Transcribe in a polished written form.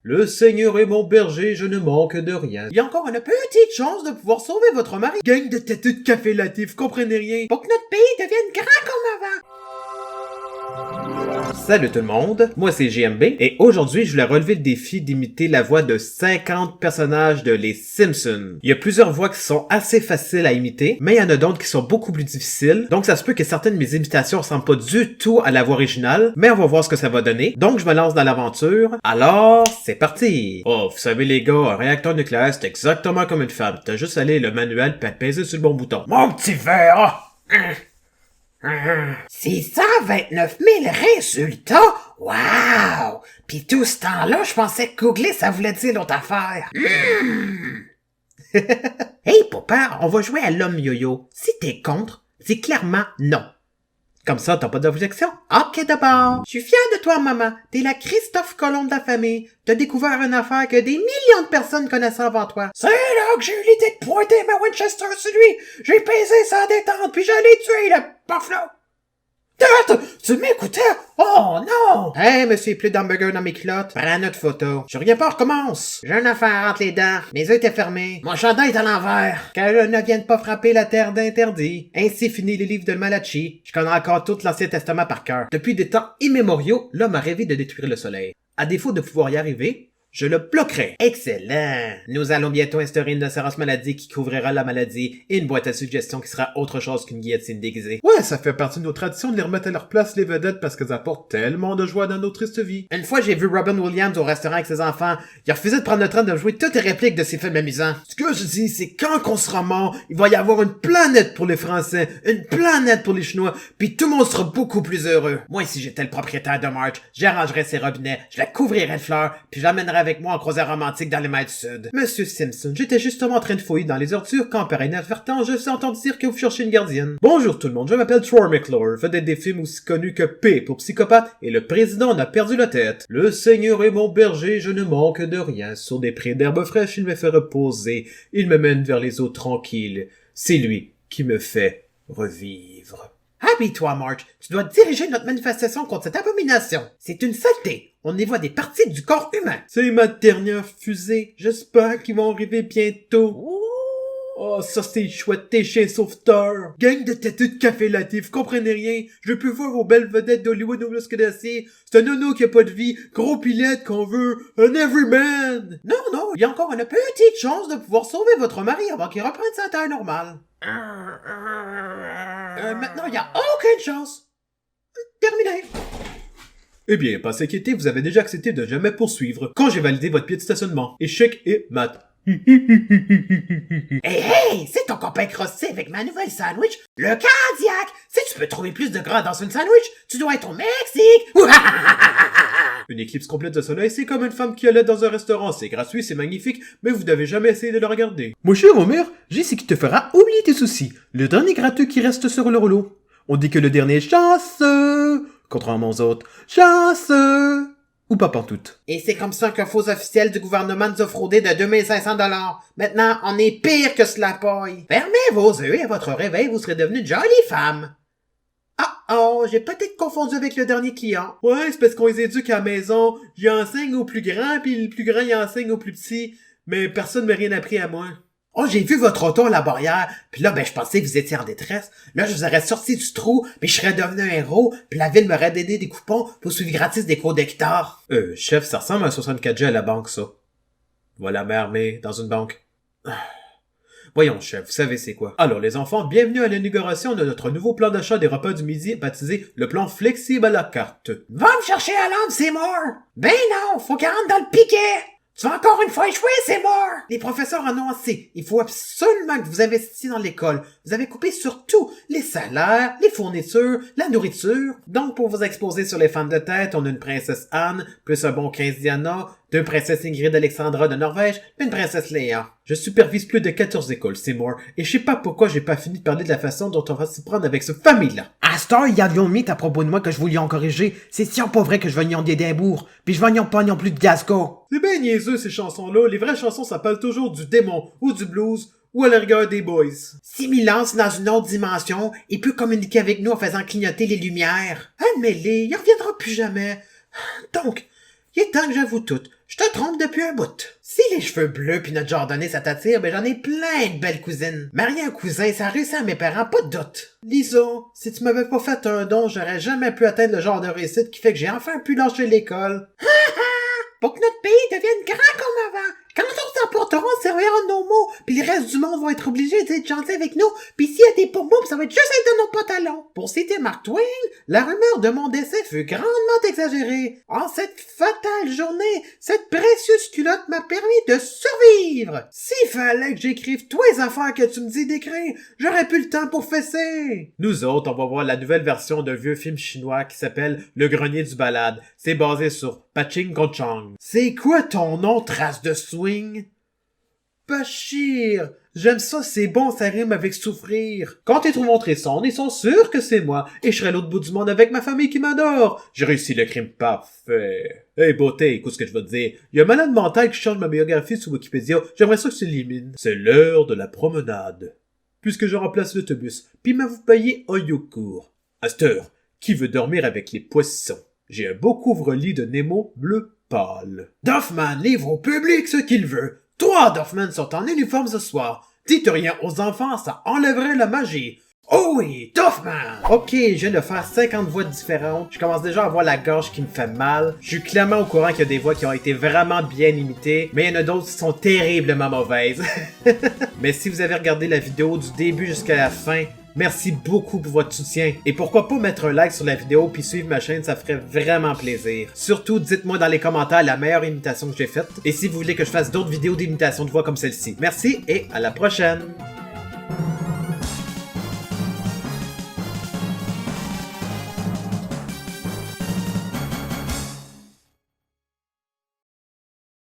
Le Seigneur est mon berger, je ne manque de rien. Il y a encore une petite chance de pouvoir sauver votre mari. Gang de têteux de café latif, comprenez rien. Pour que notre pays devienne grand comme avant. Salut tout le monde, moi c'est JMB et aujourd'hui je voulais relever le défi d'imiter la voix de 50 personnages de Les Simpsons. Il y a plusieurs voix qui sont assez faciles à imiter, mais il y en a d'autres qui sont beaucoup plus difficiles, donc ça se peut que certaines de mes imitations ressemblent pas du tout à la voix originale, mais on va voir ce que ça va donner. Donc je me lance dans l'aventure, alors c'est parti! Oh, vous savez les gars, un réacteur nucléaire c'est exactement comme une femme, t'as juste à aller le manuel pis à peser sur le bon bouton. Mon petit verre! 629 000 résultats? Wow! Pis tout ce temps-là, je pensais que googler, ça voulait dire l'autre affaire. Hey papa, on va jouer à l'homme yo-yo. Si t'es contre, dis clairement non. Comme ça, t'as pas d'objection? Ok d'abord. Je suis fière de toi, maman. T'es la Christophe Colomb de la famille. T'as découvert une affaire que des millions de personnes connaissaient avant toi. C'est là que j'ai eu l'idée de pointer ma Winchester sur lui. J'ai pesé sa détente, puis j'allais tuer le buffalo. Dad, tu m'écoutais? Oh non! Hey, monsieur, plus d'hamburger dans mes culottes. Prends notre photo. Je reviens pas, recommence. J'ai une affaire entre les dents. Mes yeux étaient fermés. Mon chandail est à l'envers. Que je ne vienne pas frapper la terre d'interdit. Ainsi finit les livres de Malachi. Je connais encore tout l'Ancien Testament par cœur. Depuis des temps immémoriaux, l'homme a rêvé de détruire le soleil. À défaut de pouvoir y arriver, je le bloquerai. Excellent. Nous allons bientôt instaurer une assurance maladie qui couvrira la maladie et une boîte à suggestions qui sera autre chose qu'une guillotine déguisée. Ouais, ça fait partie de nos traditions de les remettre à leur place les vedettes parce qu'elles apportent tellement de joie dans nos tristes vies. Une fois, j'ai vu Robin Williams au restaurant avec ses enfants. Il a refusé de prendre le train de jouer toutes les répliques de ses films amusants. Ce que je dis, c'est quand qu'on sera mort, il va y avoir une planète pour les Français, une planète pour les Chinois, puis tout le monde sera beaucoup plus heureux. Moi, si j'étais le propriétaire de Marge, j'arrangerais ses robinets, je la couvrirais de fleurs, puis je l'amènerais avec moi en croisière romantique dans les mers du Sud. Monsieur Simpson, j'étais justement en train de fouiller dans les ordures quand, par inadvertance, je suis entendu dire que vous cherchez une gardienne. Bonjour tout le monde, je m'appelle Troy McClure, vedette des films aussi connus que P pour psychopathe et le président en a perdu la tête. Le Seigneur est mon berger, je ne manque de rien. Sur des prés d'herbes fraîches, il me fait reposer. Il me mène vers les eaux tranquilles. C'est lui qui me fait revivre. Habille-toi, Marge. Tu dois diriger notre manifestation contre cette abomination. C'est une saleté. On y voit des parties du corps humain. C'est ma dernière fusée. J'espère qu'ils vont arriver bientôt. Oh, ça c'est chouette, tes chiens sauveteurs. Gang de têteux de café latif, comprenez rien. Je peux voir vos belles vedettes d'Hollywood au muscle d'acier. C'est un nono qui a pas de vie, gros pilote qu'on veut, un everyman. Non, non, il y a encore une petite chance de pouvoir sauver votre mari avant qu'il reprenne sa taille normale. Maintenant, il n'y a aucune chance. Terminé. Eh bien, pas s'inquiéter, vous avez déjà accepté de jamais poursuivre quand j'ai validé votre pied de stationnement. Échec et mat. Hey, c'est ton copain crossé avec ma nouvelle sandwich, le cardiaque. Si tu peux trouver plus de gras dans une sandwich, tu dois être au Mexique. Une éclipse complète de soleil, c'est comme une femme qui allait dans un restaurant. C'est gratuit, c'est magnifique, mais vous n'avez jamais essayé de le regarder. Mon cher Homer, j'ai ce qui te fera oublier tes soucis. Le dernier gratteux qui reste sur le rouleau. On dit que le dernier est chanceux, contrairement aux autres. Chanceux! Ou pas pantoute. Et c'est comme ça qu'un faux officiel du gouvernement nous a fraudé de 2500 $. Maintenant, on est pire que cela paille. Fermez vos yeux et à votre réveil, vous serez devenue une jolie femme. Oh, j'ai peut-être confondu avec le dernier client. Ouais, c'est parce qu'on les éduque à la maison. J'y enseigne au plus grand, puis le plus grand y enseigne au plus petit. Mais personne m'a rien appris à moi. Oh, j'ai vu votre auto à la barrière, puis là, je pensais que vous étiez en détresse. Là, je vous aurais sorti du trou, puis je serais devenu un héros, puis la ville m'aurait donné des coupons pour suivre gratis des cours d'hectares. Chef, ça ressemble à un 64G à la banque, ça. Voilà, mais armée, dans une banque. Voyons, chef, vous savez c'est quoi. Alors, les enfants, bienvenue à l'inauguration de notre nouveau plan d'achat des repas du midi, baptisé le plan flexible à la carte. Va me chercher à l'âme, c'est mort! Ben non, faut qu'elle rentre dans le piquet! Tu vas encore une fois échouer, c'est mort! Les professeurs en ont assez. Il faut absolument que vous investissiez dans l'école. Vous avez coupé sur tout. Les salaires, les fournitures, la nourriture. Donc, pour vous exposer sur les femmes de tête, on a une princesse Anne, plus un bon 15 Diana, deux princesses Ingrid Alexandra de Norvège, puis une princesse Léa. Je supervise plus de 14 écoles, Seymour, et je sais pas pourquoi j'ai pas fini de parler de la façon dont on va s'y prendre avec cette famille-là. À cette heure, ils avions mis à propos de moi que je voulais en corriger. C'est si pas vrai que je venions d'Édimbourg, puis je venions pas non plus de Glasgow. C'est bien niaiseux ces chansons-là, les vraies chansons ça parle toujours du démon, ou du blues, ou à la rigueur des boys. Si Milan, c'est dans une autre dimension, il peut communiquer avec nous en faisant clignoter les lumières. Admets-les, il reviendra plus jamais. Donc, il est temps que j'avoue tout. Je te trompe depuis un bout. Si les cheveux bleus pis notre jardinier ça t'attire, ben j'en ai plein de belles cousines. Marier un cousin, ça a réussi à mes parents, pas de doute. Lisa, si tu m'avais pas fait un don, j'aurais jamais pu atteindre le genre de réussite qui fait que j'ai enfin pu lâcher l'école. Pour que notre pays devienne grand comme avant. Quand on s'emportera, on servira de nos mots, puis le reste du monde va être obligé d'être gentil avec nous, puis s'il y a des pourboires, ça va être juste être dans nos pantalons. Pour citer Mark Twain, la rumeur de mon décès fut grandement exagérée. En cette fatale journée, cette précieuse culotte m'a permis de survivre. S'il fallait que j'écrive tous les affaires que tu me dis d'écrire, j'aurais plus le temps pour fesser. Nous autres, on va voir la nouvelle version d'un vieux film chinois qui s'appelle Le Grenier du Balade. C'est basé sur Paching Gochang. C'est quoi ton nom, trace de swing? Bachir! J'aime ça, c'est bon, ça rime avec souffrir. Quand ils trouveront Tresson, ils sont sûrs que c'est moi, et je serai à l'autre bout du monde avec ma famille qui m'adore. J'ai réussi le crime parfait. Hey, beauté, écoute ce que je vais te dire. Il y a un malade mental qui change ma biographie sur Wikipédia. J'aimerais ça que tu l'élimines. C'est l'heure de la promenade. Puisque je remplace l'autobus, puis vous payez un yogourt. À cette heure, qui veut dormir avec les poissons? J'ai un beau couvre-lit de Nemo bleu pâle. Duffman livre au public ce qu'il veut. 3 Duffman sont en uniforme ce soir. Dites rien aux enfants, ça enlèverait la magie. Oh oui, Duffman! Ok, je viens de faire 50 voix différentes. Je commence déjà à avoir la gorge qui me fait mal. Je suis clairement au courant qu'il y a des voix qui ont été vraiment bien imitées, mais il y en a d'autres qui sont terriblement mauvaises. Mais si vous avez regardé la vidéo du début jusqu'à la fin, merci beaucoup pour votre soutien. Et pourquoi pas mettre un like sur la vidéo puis suivre ma chaîne, ça ferait vraiment plaisir. Surtout, dites-moi dans les commentaires la meilleure imitation que j'ai faite. Et si vous voulez que je fasse d'autres vidéos d'imitation de voix comme celle-ci. Merci et à la prochaine!